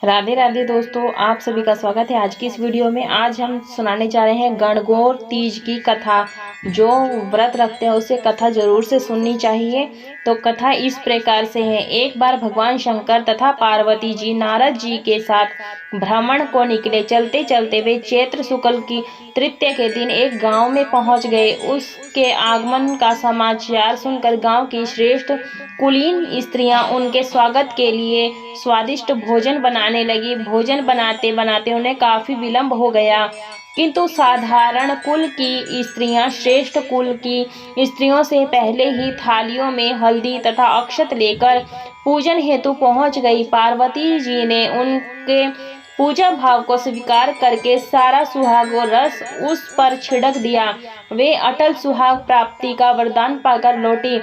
राधे राधे दोस्तों, आप सभी का स्वागत है आज की इस वीडियो में। आज हम सुनाने जा रहे हैं गणगौर तीज की कथा। जो व्रत रखते हैं उसे कथा जरूर से सुननी चाहिए। तो कथा इस प्रकार से है। एक बार भगवान शंकर तथा पार्वती जी नारद जी के साथ भ्रमण को निकले। चलते चलते वे चैत्र शुक्ल की तृतीया के दिन एक गांव में पहुंच गए। उसके आगमन का समाचार सुनकर गांव की श्रेष्ठ कुलीन स्त्रियां उनके स्वागत के लिए स्वादिष्ट भोजन बनाने लगी। भोजन बनाते बनाते उन्हें काफी विलंब हो गया, किंतु साधारण कुल की स्त्रियां श्रेष्ठ कुल की स्त्रियों से पहले ही थालियों में हल्दी तथा अक्षत लेकर पूजन हेतु पहुंच गई। पार्वती जी ने उनके पूजा भाव को स्वीकार करके सारा सुहाग और रस उस पर छिड़क दिया। वे अटल सुहाग प्राप्ति का वरदान पाकर लौटी।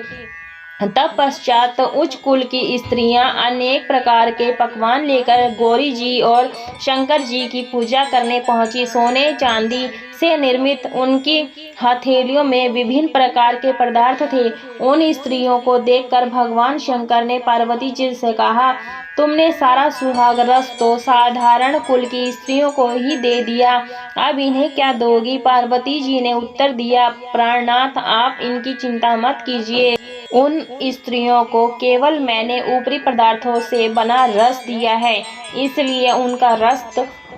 तत्पश्चात उच्च कुल की स्त्रियां अनेक प्रकार के पकवान लेकर गौरी जी और शंकर जी की पूजा करने पहुंची। सोने चांदी से निर्मित उनकी हथेलियों में विभिन्न प्रकार के पदार्थ थे। उन स्त्रियों को देखकर भगवान शंकर ने पार्वती जी से कहा, तुमने सारा सुहाग रस तो साधारण कुल की स्त्रियों को ही दे दिया, अब इन्हें क्या दोगी? पार्वती जी ने उत्तर दिया, प्राणनाथ, आप इनकी चिंता मत कीजिए। उन स्त्रियों को केवल मैंने ऊपरी पदार्थों से बना रस दिया है, इसलिए उनका रस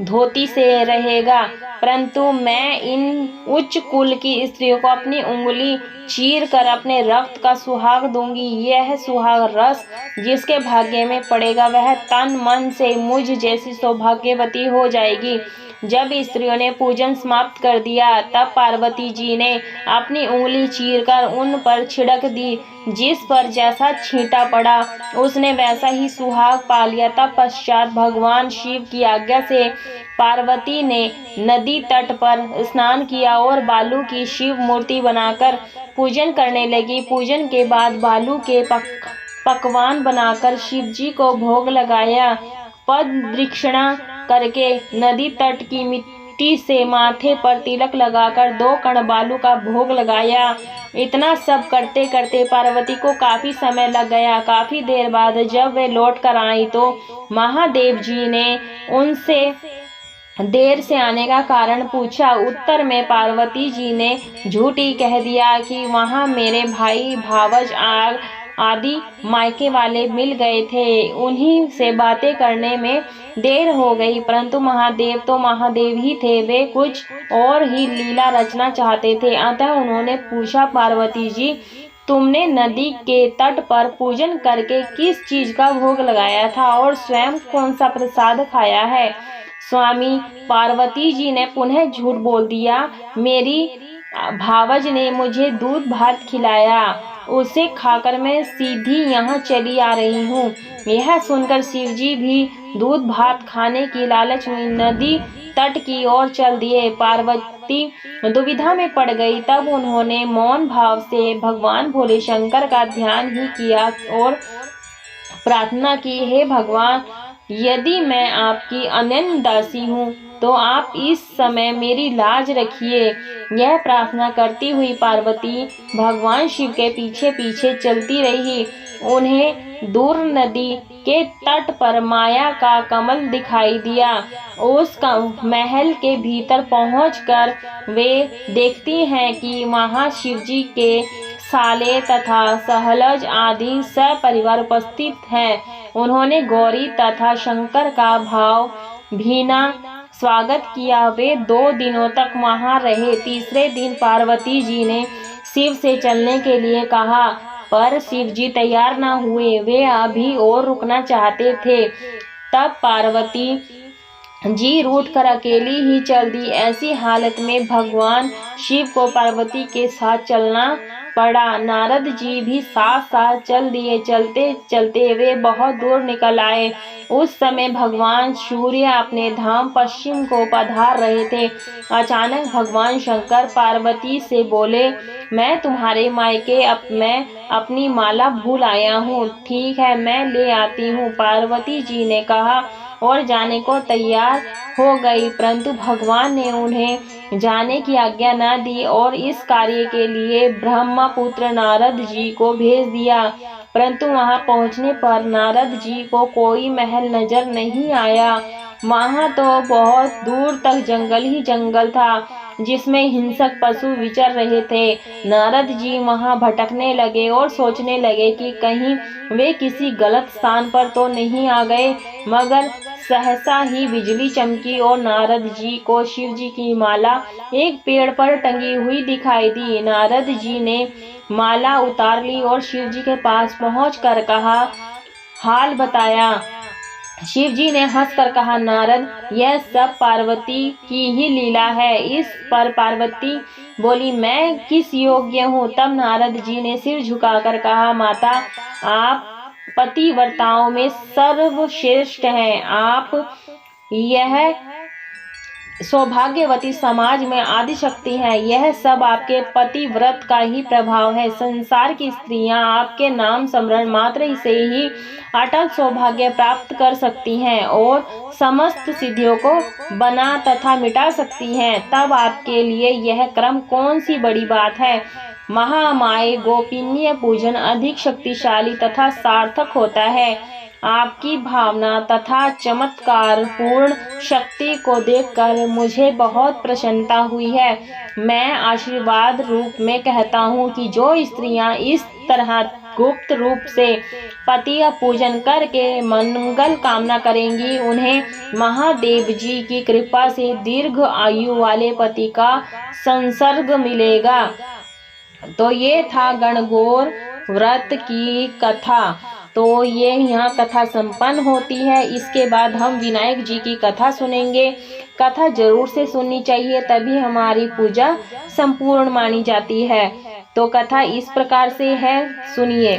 धोती से रहेगा, परंतु मैं इन उच्च कुल की स्त्रियों को अपनी उंगली चीर कर अपने रक्त का सुहाग दूंगी। यह सुहाग रस जिसके भाग्य में पड़ेगा वह तन मन से मुझ जैसी सौभाग्यवती हो जाएगी। जब स्त्रियों ने पूजन समाप्त कर दिया तब पार्वती जी ने अपनी उंगली चीरकर उन पर छिड़क दी। जिस पर जैसा छींटा पड़ा उसने वैसा ही सुहाग पा लिया। तब पश्चात भगवान शिव की आज्ञा से पार्वती ने नदी तट पर स्नान किया और बालू की शिव मूर्ति बनाकर पूजन करने लगी। पूजन के बाद बालू के पकवान बनाकर शिव जी को भोग लगाया। पद दक्षिणा करके नदी तट की मिट्टी से माथे पर तिलक लगाकर 2 कण बालू का भोग लगाया। इतना सब करते करते पार्वती को काफी समय लग गया। काफी देर बाद जब वे लौट कर आई तो महादेव जी ने उनसे देर से आने का कारण पूछा। उत्तर में पार्वती जी ने झूठी कह दिया कि वहां मेरे भाई भावज आदि मायके वाले मिल गए थे, उन्हीं से बातें करने में देर हो गई। परंतु महादेव तो महादेव ही थे, वे कुछ और ही लीला रचना चाहते थे। अतः उन्होंने पूछा, पार्वती जी, तुमने नदी के तट पर पूजन करके किस चीज का भोग लगाया था और स्वयं कौन सा प्रसाद खाया है? स्वामी, पार्वती जी ने पुनः झूठ बोल दिया। मेरी भावज ने मुझे दूध भात खिलाया, उसे खाकर मैं सीधी यहाँ चली आ रही हूँ। यह सुनकर शिव जी भी दूध भात खाने की लालच में नदी तट की ओर चल दिए। पार्वती दुविधा में पड़ गई। तब उन्होंने मौन भाव से भगवान भोले शंकर का ध्यान ही किया और प्रार्थना की, हे भगवान, यदि मैं आपकी अनन्य दासी हूँ तो आप इस समय मेरी लाज रखिए। यह प्रार्थना करती हुई पार्वती भगवान शिव के पीछे पीछे चलती रही। उन्हें दूर नदी के तट पर माया का कमल दिखाई दिया। उस महल के भीतर पहुंचकर वे देखती हैं कि वहां शिव जी के साले तथा सहलज आदि सपरिवार उपस्थित हैं। उन्होंने गौरी तथा शंकर का भाव भीना स्वागत किया। वे 2 दिनों तक वहां रहे। तीसरे दिन पार्वती जी ने शिव से चलने के लिए कहा, पर शिव जी तैयार न हुए, वे अभी और रुकना चाहते थे। तब पार्वती जी रूठकर अकेली ही चल दी। ऐसी हालत में भगवान शिव को पार्वती के साथ चलना पड़ा। नारद जी भी साथ साथ चल दिए। चलते चलते वे बहुत दूर निकल आए। उस समय भगवान सूर्य अपने धाम पश्चिम को पधार रहे थे। अचानक भगवान शंकर पार्वती से बोले, मैं तुम्हारे मायके मैं अपनी माला भूल आया हूँ। ठीक है, मैं ले आती हूँ। पार्वती जी ने कहा और जाने को तैयार हो गई, परंतु भगवान ने उन्हें जाने की आज्ञा न दी और इस कार्य के लिए ब्रह्मपुत्र नारद जी को भेज दिया। परंतु वहां पहुंचने पर नारद जी को कोई महल नजर नहीं आया। वहां तो बहुत दूर तक जंगल ही जंगल था, जिसमें हिंसक पशु विचर रहे थे। नारद जी वहां भटकने लगे और सोचने लगे कि कहीं वे किसी गलत स्थान पर तो नहीं आ गए। मगर सहसा ही बिजली चमकी और नारद जी को शिव जी की माला एक पेड़ पर टंगी हुई दिखाई दी। नारद जी ने माला उतार ली और शिव जी के पास पहुंचकर कहा, हाल बताया। शिव जी ने हंसकर कहा, नारद, यह सब पार्वती की ही लीला है। इस पर पार्वती बोली, मैं किस योग्य हूँ? तब नारद जी ने सिर झुकाकर कहा, माता, आप पतिव्रताओं में सर्वश्रेष्ठ हैं। आप यह सौभाग्यवती समाज में आदि शक्ति है। यह सब आपके पतिव्रत का ही प्रभाव है। संसार की स्त्रियां आपके नाम स्मरण मात्र से ही अटल सौभाग्य प्राप्त कर सकती हैं और समस्त सिद्धियों को बना तथा मिटा सकती हैं। तब आपके लिए यह क्रम कौन सी बड़ी बात है? महामाये गोपनीय पूजन अधिक शक्तिशाली तथा सार्थक होता है। आपकी भावना तथा चमत्कार पूर्ण शक्ति को देखकर मुझे बहुत प्रसन्नता हुई है। मैं आशीर्वाद रूप में कहता हूँ कि जो स्त्रियां इस तरह गुप्त रूप से पति का पूजन करके मंगल कामना करेंगी, उन्हें महादेव जी की कृपा से दीर्घ आयु वाले पति का संसर्ग मिलेगा। तो ये था गणगौर व्रत की कथा। तो ये यहाँ कथा संपन्न होती है। इसके बाद हम विनायक जी की कथा सुनेंगे। कथा जरूर से सुननी चाहिए, तभी हमारी पूजा संपूर्ण मानी जाती है। तो कथा इस प्रकार से है, सुनिए।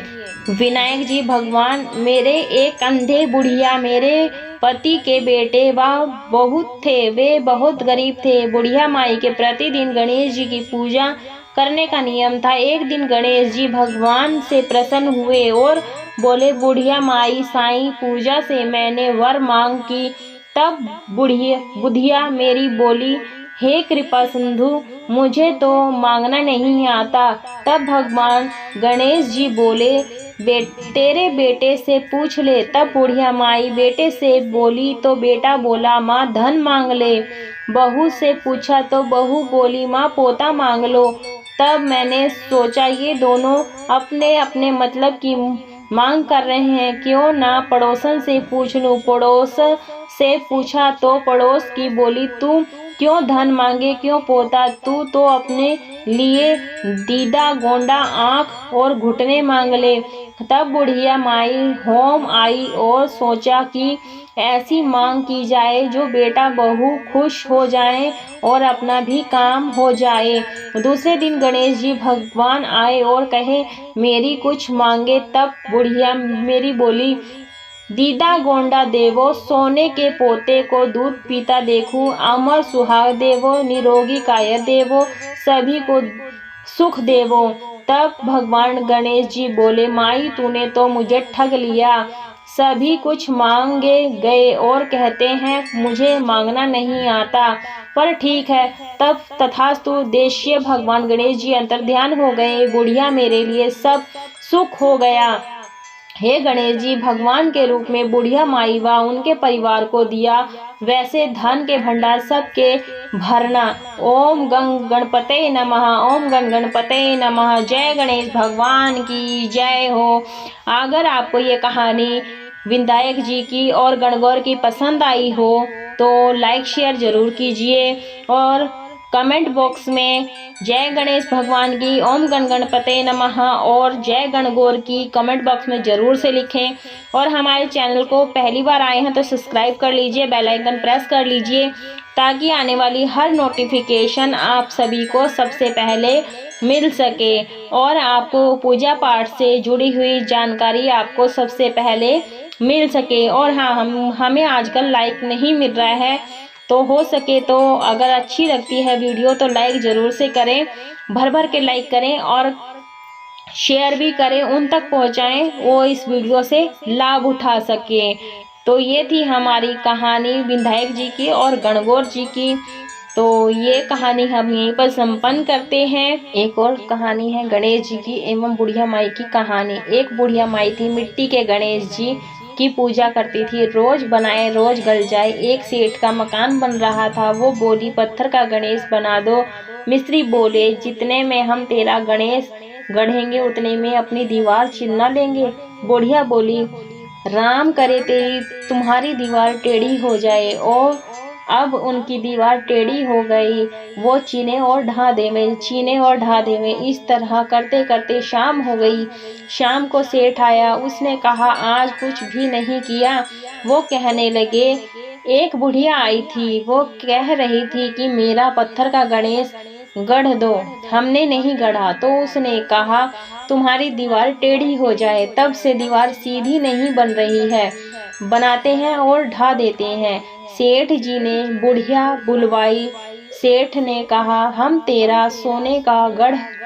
विनायक जी भगवान, मेरे एक अंधे बुढ़िया मेरे पति के बेटे व बहुत थे। वे बहुत गरीब थे। बुढ़िया माई के प्रतिदिन गणेश जी की पूजा करने का नियम था। एक दिन गणेश जी भगवान से प्रसन्न हुए और बोले, बुढ़िया माई, साईं पूजा से मैंने वर मांग की। तब बुढ़िया मेरी बोली, हे कृपा सिंधु, मुझे तो मांगना नहीं आता। तब भगवान गणेश जी बोले, तेरे बेटे से पूछ ले। तब बुढ़िया माई बेटे से बोली तो बेटा बोला, माँ धन मांग ले। बहू से पूछा तो बहू बोली, माँ पोता मांग लो। तब मैंने सोचा, ये दोनों अपने अपने मतलब की मांग कर रहे हैं, क्यों ना पड़ोसन से पूछ लूं। पड़ोस से पूछा तो पड़ोस की बोली, तू क्यों धन मांगे, क्यों पोता? तू तो अपने लिए दीदा, गोंडा, आँख और घुटने मांग ले। तब बुढ़िया माई होम आई और सोचा कि ऐसी मांग की जाए जो बेटा बहू खुश हो जाएं और अपना भी काम हो जाए। दूसरे दिन गणेश जी भगवान आए और कहे, मेरी कुछ मांगे। तब बुढ़िया मेरी बोली, दीदा गोंडा देवो, सोने के पोते को दूध पीता देखूं, अमर सुहाग देवो, निरोगी काया देवो, सभी को सुख देवो। तब भगवान गणेश जी बोले, माई तूने तो मुझे ठग लिया। सभी कुछ मांगे गए और कहते हैं मुझे मांगना नहीं आता। पर ठीक है। तब तथास्तु देशीय भगवान गणेश जी अंतर्ध्यान हो गए। बुढ़िया मेरे लिए सब सुख हो गया। हे गणेश जी भगवान के रूप में बुढ़िया माई व उनके परिवार को दिया, वैसे धन के भंडार सबके भरना। ओम गणपते नमः। ओम गणपते नमः। जय गणेश भगवान की जय हो। अगर आपको ये कहानी विनायक जी की और गणगौर की पसंद आई हो तो लाइक शेयर जरूर कीजिए और कमेंट बॉक्स में जय गणेश भगवान की, ओम गणपते नमः और जय गणगौर की कमेंट बॉक्स में जरूर से लिखें। और हमारे चैनल को पहली बार आए हैं तो सब्सक्राइब कर लीजिए, बेल आइकन प्रेस कर लीजिए, ताकि आने वाली हर नोटिफिकेशन आप सभी को सबसे पहले मिल सके और आपको पूजा पाठ से जुड़ी हुई जानकारी आपको सबसे पहले मिल सके। और हाँ, हमें आजकल लाइक नहीं मिल रहा है, तो हो सके तो अगर अच्छी लगती है वीडियो तो लाइक ज़रूर से करें, भर भर के लाइक करें और शेयर भी करें, उन तक पहुंचाएं, वो इस वीडियो से लाभ उठा सके। तो ये थी हमारी कहानी विनायक जी की और गणगौर जी की। तो ये कहानी हम यहीं पर संपन्न करते हैं। एक और कहानी है गणेश जी की एवं बुढ़िया माई की कहानी। एक बुढ़िया माई थी, मिट्टी के गणेश जी की पूजा करती थी। रोज बनाए रोज गल जाए। एक सेठ का मकान बन रहा था। वो बोली, पत्थर का गणेश बना दो। मिस्त्री बोले, जितने में हम तेरा गणेश गढ़ेंगे उतने में अपनी दीवार चिन्ह लेंगे। बुढ़िया बोली, राम करे तेरी तुम्हारी दीवार टेढ़ी हो जाए। और अब उनकी दीवार टेढ़ी हो गई। वो चीने और ढा देवे, चीने और ढा देवे। इस तरह करते करते शाम हो गई। शाम को सेठ आया। उसने कहा, आज कुछ भी नहीं किया। वो कहने लगे, एक बुढ़िया आई थी। वो कह रही थी कि मेरा पत्थर का गणेश गढ़ दो। हमने नहीं गढ़ा। तो उसने कहा, तुम्हारी दीवार टेढ़ी हो जाए। तब से दीवार सीधी नहीं बन रही है। बनाते हैं और ढा देते हैं। सेठ जी ने बुढ़िया बुलवाई। सेठ ने कहा, हम तेरा सोने का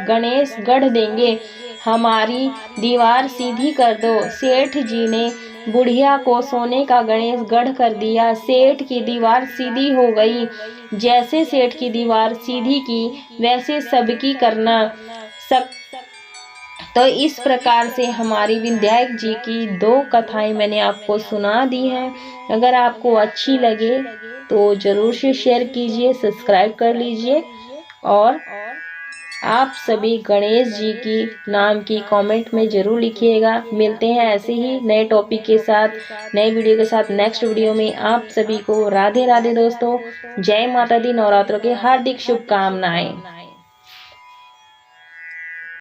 गणेश गढ़ देंगे, हमारी दीवार सीधी कर दो। सेठ जी ने बुढ़िया को सोने का गणेश गढ़ कर दिया। सेठ की दीवार सीधी हो गई। जैसे सेठ की दीवार सीधी की वैसे सबकी करना। सब तो इस प्रकार से हमारी विधायक जी की 2 कथाएं मैंने आपको सुना दी हैं। अगर आपको अच्छी लगे तो ज़रूर से शेयर कीजिए, सब्सक्राइब कर लीजिए और आप सभी गणेश जी की नाम की कमेंट में ज़रूर लिखिएगा। मिलते हैं ऐसे ही नए टॉपिक के साथ, नए वीडियो के साथ नेक्स्ट वीडियो में। आप सभी को राधे राधे दोस्तों। जय माता दी। नवरात्रों की हार्दिक शुभकामनाएं।